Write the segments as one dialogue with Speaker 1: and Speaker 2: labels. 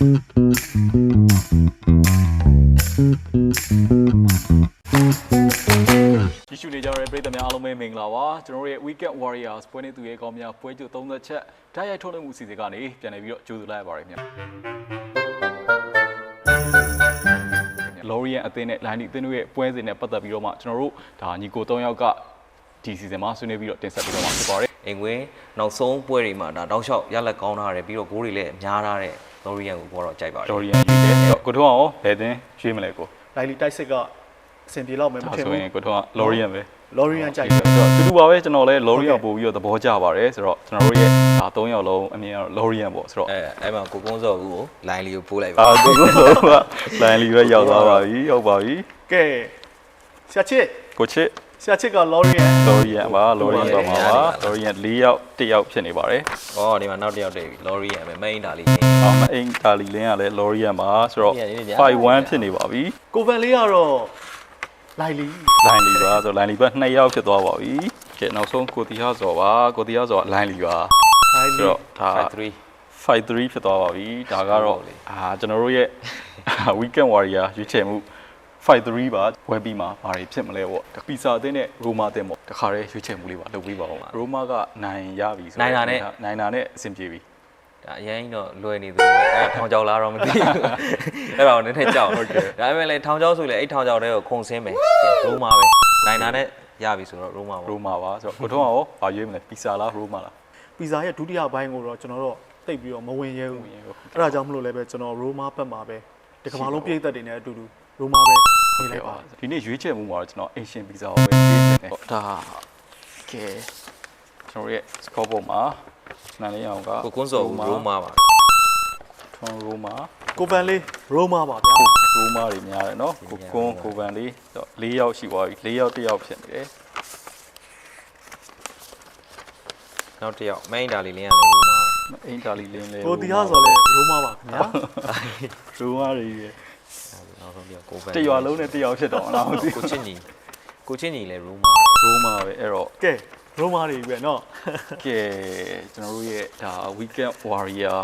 Speaker 1: 继续嚟ကြတဲ့ပြည်သူများအားလုံးပဲမင်္ဂလာပါကျွန်တော်တို့ရဲ့ Weekend Warriors ပွဲနေ့သူရဲ့ကောင်းများပွဲကြို30ချက်ဓာတ်ရိုက်ထုတ်လွှင့်မှုအစီအစဉ်ကနေပြန်လည်ပြီးတော့ကြိုဆိုလိုက်ရပါတယ်ခင်ဗျာ Lorian အသင်းနဲ့ Line အသင်းတို့ရဲ့ပွဲစဉ်နဲ့ပတ်သက်ပြီးတော့မှကျွန်တော်တို့ဒါညီကို3ယောက်ကဒီစီဇန်မှာဆွေးနွေးပြီးတော့တင်ဆက်ပြီးတော့မှဖြစ်ပါတယ်
Speaker 2: အင်ကွင်းနောက်ဆုံးပွဲတွေမှာဒါတောက်လျှောက်ရလက်ကောင်းထားတယ်ပြီးတော့ဂိုးတွေလည်းများထားတဲ့ Lorian ကိုပေါ်တော့ကြိုက်ပါတယ်
Speaker 1: Lorian ရွေးတယ်ကိုထုံးအောင်ဘယ်တင်ရွေးမလဲကို
Speaker 3: လိုက်လီတိုက်စစ်ကအဆင်ပြေတော့မယ်မထင်
Speaker 1: ဆို
Speaker 3: ဘူး
Speaker 1: ရင်ကိုထုံးက Lorian ပဲ
Speaker 3: Lorian ကြိုက်တယ်
Speaker 1: တူတူပါပဲကျွန်တော်လည်း Lorian ပို့ပြီးတော့သဘောကျပါတယ်ဆိုတော့ကျွန်တော်တို့ရဲ့ဒါ3ယောက်လုံးအမြင်ကတော့ Lorian ပေါ့ဆိုတော့
Speaker 2: အဲ့မှာကိုကုန်းစောကို line လေးကိုပို့လိုက်ပါ
Speaker 1: ကိုကုန်းစောက line လေးပဲရောက်သွားပါပြီဟုတ်ပါပြီ
Speaker 3: ကဲဆရာချစ်
Speaker 1: ကိုချစ်
Speaker 3: ဆရာချစ်က Lorian
Speaker 1: ပါ Lorian ပါမှာပါ Lorian 4ယောက်1ယောက်ဖြစ်နေပါတယ်
Speaker 2: ။အော်ဒီမှာနောက်တစ်ယောက်တည်းပြီ Lorian ပဲ main ဒါလေး
Speaker 1: မအိမ်ဒါလီလင်းကလည်း Lorian ပါဆိုတော့5-1ဖြစ်နေပါပြီ
Speaker 3: ကိုဗန်လေးကတော့လိုက်လီ
Speaker 1: line လီပါဆို line လီပါ2ယောက်ဖြစ်သွားပါပြီကဲနောက်ဆုံးကိုတီဟာစောပါကိုတီဟာစော line လီပါဆိုတော့ဒါ5-3ဖြစ်သွားပါပြီဒါကတော့ကျွန်တော်တို့ရဲ့ Weekend Warrior ရွေးချယ်မှု5-3ပါဝယ်ပြီးမှာဘာတွေဖြစ်မလဲပေါ့ပီဇာအသင်းနဲ့ရိုမာအသင်းပေါ့တခါတည်းရွေးချယ်မှုလေးပါလုပ်ပြီးပါဦးမှာရိုမာကနိုင်ရပြီဆို
Speaker 2: နိုင်တာ
Speaker 1: နဲ့အဆင်ပြေပြီ
Speaker 2: ဒါအရင်တော့လွယ်နေသူပဲအဲထောင်ချောက်လားတော့မသိဘူးအဲ့တော့နည်းနည်းကြောက်ဟုတ်ကဲ့ဒါပေမဲ့လေထောင်ချောက်ဆိုလေအဲ့ထောင်ချောက်တွေကိုခုံဆင်းမယ်ရိုမာပဲနိုင်တာနဲ့ရပြီဆိုတော့ရိုမာပါ
Speaker 1: ဆိုတော့ကိုထုံးအောင်ဘာရွေးမလဲပီဇာလားရိုမာလား
Speaker 3: ပီဇာရဲ့ဒုတိယဘိုင်းကိုတော့ကျွန်တော်တို့တိတ်ပြီးတော့မဝင်ရဲဘူးအဲ့ဒါကြောင့်မလို့လည်းပဲကျွန်တော်ရိုမာဘက်မှာပဲဒီကမ္ဘာလုံးပြည်သက်တွေနဲ့အတူတူရိုမာပဲနေလိုက်ပါ
Speaker 1: ဒီနေ့ရွေးချယ်မှုမှာတော့ကျွန်တော်အင်ရှင်ပီဇာကိုပဲရွေးချယ်တယ်ဒါကဲကျွန်တော်ရဲ့ score board မှာနိုင်လေးအောင်က
Speaker 2: ကိုကွန်းစောရိုမာပါ
Speaker 1: ထွန်ရိုမာ
Speaker 3: ကိုဗန်လေးရိုမာပါဗျာ
Speaker 1: ရိုမာတွေများတယ်နော်ကိုကွန်းကိုဗန်လေး4ယောက်ရှိသွားပြီ4ယောက်1ယောက်ဖြစ်နေတယ်
Speaker 2: နောက်တစ်ယောက် main ဒါလေးလင်းရတယ်ရိုမာ
Speaker 1: အိမ်ဒါလီလင်းလေ
Speaker 3: ကိုတီဟာဆိုလဲရိုမာပါခင်ဗျာ
Speaker 1: ရိုမာတွေ
Speaker 2: နောက်ဆုံးပြောကိုဗန်
Speaker 1: တရွာလုံးနဲ့တယောက်ဖြစ်တော့လားမသိ
Speaker 2: ကိုချင်းညီလဲရို
Speaker 1: မာပဲအဲ့တော့
Speaker 3: ကဲရိုမာတွေပဲเนาะ
Speaker 1: ကဲကျွန်တော်တို့ရဲ့ဒါ Weekend Warrior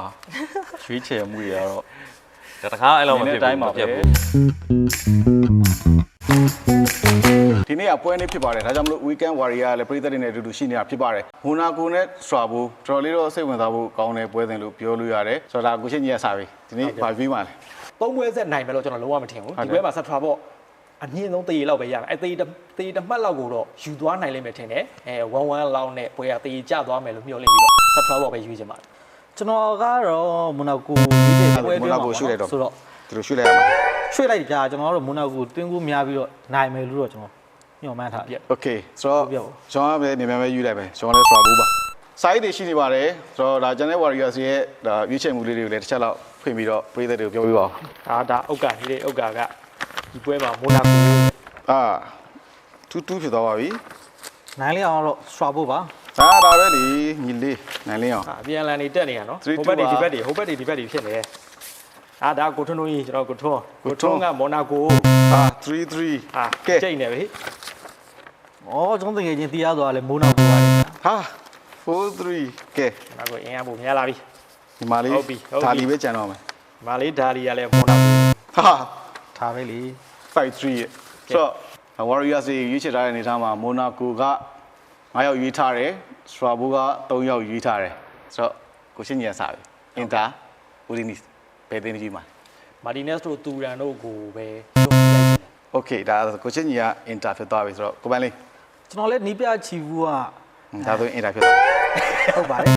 Speaker 1: ရွေးချယ်မှုတွေကတော့
Speaker 2: ဒါတခါအဲ့လိုမဖြစ်ဘူး
Speaker 4: ဒီနေ့ကပွဲနေ့ဖြစ်ပါတယ်ဒါကြောင့်မလို့ Weekend Warrior လည်းပြည်သက်တွေနဲ့အတူတူရှိနေတာဖြစ်ပါတယ်မိုနာကိုနဲ့စထရာဘူတော်တော်လေးတော့စိတ်ဝင်စားဖို့ကောင်းတဲ့ပွဲစဉ်လို့ပြောလို့ရတယ်ဆိုတော့ဒါကိုချင်းကြီးရစားပြီဒီနေ့ဘာပြီးမှလဲ
Speaker 3: 3ပွဲဆက်နိုင်မယ်လို့ကျွန်တော်လုံးဝမထင်ဘူးဒီပွဲမှာစထရာပေါ့အမြင့်ဆုံးတရေလောက်ပဲရမယ်အဲတရေတစ်မှတ်လောက်ကိုတော့ယူသွားနိုင်လိမ့်မယ်ထင်တယ်1-1လောက်နဲ့ပွဲကတရေကျသွားမယ်လို့မျှော်လင့်ပြီးတော့စထရာပေါ့ပဲယူချင်ပါတယ်
Speaker 5: ကျွန်တော်ကတော့မိုနာကိုရွေးချယ်ပွဲ
Speaker 4: မိုနာကိုရွှေ့လိုက်တော့
Speaker 5: ဆိုတော့
Speaker 4: သူတို့ရွှေ့လိုက်ရမှာ
Speaker 5: ရွှေ့လိုက်ကြကျွန်တော်တို့မိုနာကိုတွင်းကူးများပြီးတော့နိုင်မယ်လို့တော့ကျွန်တော်ညှော်မှန်းထားပြ
Speaker 4: โอเคဆိုတော့ကျွန်တော်ပဲနေမြန်ပဲယူလိုက်မယ်ကျွန်တော်လည်းစထရာဘူးပါစိုက်တွေရှိနေပါတယ်ဆိုတော့ဒါကျန်တဲ့ Warriors ရဲ့ဒါရွေးချယ်မှုလေးတွေကိုလည်းတစ်ချက်လောက်ဖွင့်ပြီးတော့ပြည်သက်တွေကိုပြောပြပါဦး
Speaker 3: ဒါဥက္ကာလေးဥက္ကာကဒီပွဲမှာမိုနာကို
Speaker 4: 2-2ဖြစ်သွားပါပြီ
Speaker 5: နိုင်လေးအောင်တော့စထရာဖို့ပါ
Speaker 4: ဒါပဲလေညီလေးနိုင်လင်းအောင်
Speaker 3: အပြန်လန်နေတက်နေရနော်ဟိုဘက်တွေဒီဘက်တွေဖြစ်နေတယ်ဒါကိုထွန်းတို့ကြီးကျွန်တော်ကိုထွန်းကမိုနာကို
Speaker 4: 3-3
Speaker 3: ကဲကျိတ်နေပြီ
Speaker 5: ကျွန်တော်တကယ်ချင်းတီးရသွားလဲမိုနာကိုပါလေ
Speaker 4: 4-3ကဲ
Speaker 3: မိုနာကိုအင်အားပိုများလာပြီ
Speaker 4: ဒီမာလေးဒါလီပဲကြံတော့မယ်
Speaker 3: မာလေးဒါလီကလည်းမိုနာကို
Speaker 5: ထားပဲလေ
Speaker 4: 5-3ရဲ့ဆိုတော့ Warriors ရွေးချယ်ထားတဲ့အနေအထားမှာမိုနာကိုက9ယောက်ရွေးထားတယ်စထရာဘူက3ယောက်ရွေးထားတယ်ဆိုတော့ကိုရှင်းညီရစားပြီအင်တာဦးလီနီဘယ်တင်ကြီးမှာ
Speaker 3: မာတီနက်စ်တို့တူရန်တို့ကိုပဲရှုံးလိုက်တယ်
Speaker 4: โอเคဒါကိုရှင်းညီကအင်တာဖြစ်သွားပြီဆိုတော့ကိုပန်းလေး
Speaker 5: ကျွန်တော်လည်းနီးပြချီဘူးက
Speaker 4: ဒါဆိုရင်အင်တာဖြစ်သွား
Speaker 5: ဟုတ်ပါတယ်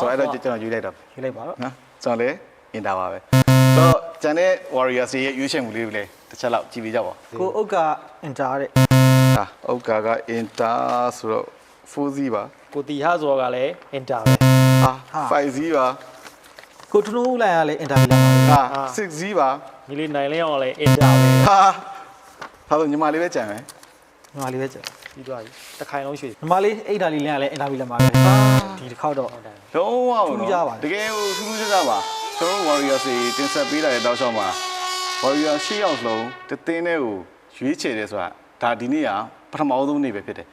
Speaker 4: ဆိုတော့အဲ့တော့ကျွန်တော်ယူလိုက်တော့
Speaker 5: ယူလိုက်ပါတော့
Speaker 4: နော်ကျွန်တော်လည်းအင်တာပါပဲဆိုတော့ကျန်တဲ့ Warriors ရဲ့ရွေးချယ်မှုလေးတွေလည်းတစ်ချက်လောက်ကြည့်ပေးကြပါဦး
Speaker 5: ကိုဥက္ကအင်တာတဲ့
Speaker 4: ဥက္ကာကအင်တာဆိုတော့4-0ပါ
Speaker 3: ကိုတီဟာဇော်ကလည်းအင်တာပဲ
Speaker 4: 5-0ပါ
Speaker 5: ကိုထနိုးလိုက်ရလဲအင်တာဗျူလာပါ
Speaker 4: 6-0ပါ
Speaker 3: ညီလေးနိုင်လင်းအောင်လည်းအင်တာပဲ
Speaker 4: ဒါဆိုညီမလေးပဲကြံမယ်
Speaker 5: ညီမလေးပဲကြံ
Speaker 3: ပြီးသွားပြီတစ်ခိုင်လုံးရွှေ့
Speaker 5: ညီမလေးအိတ်တာလေးလင်းရလဲအင်တာဗျူလာပါပဲဒီတစ်ခေါက်တော့
Speaker 4: လုံးဝနော်တကယ်ကိုထူးထူးခြားခြားပါကျွန်တော် Warriors တင်ဆက်ပေးလာတဲ့တောက်လျှောက်မှာ Warriors 6ယောက်လုံးတသင်းနဲ့ကိုရွေးချယ်တယ်ဆိုတာဒါဒီနေ့ကပထမဆုံးနေ့ပဲဖြစ်တယ်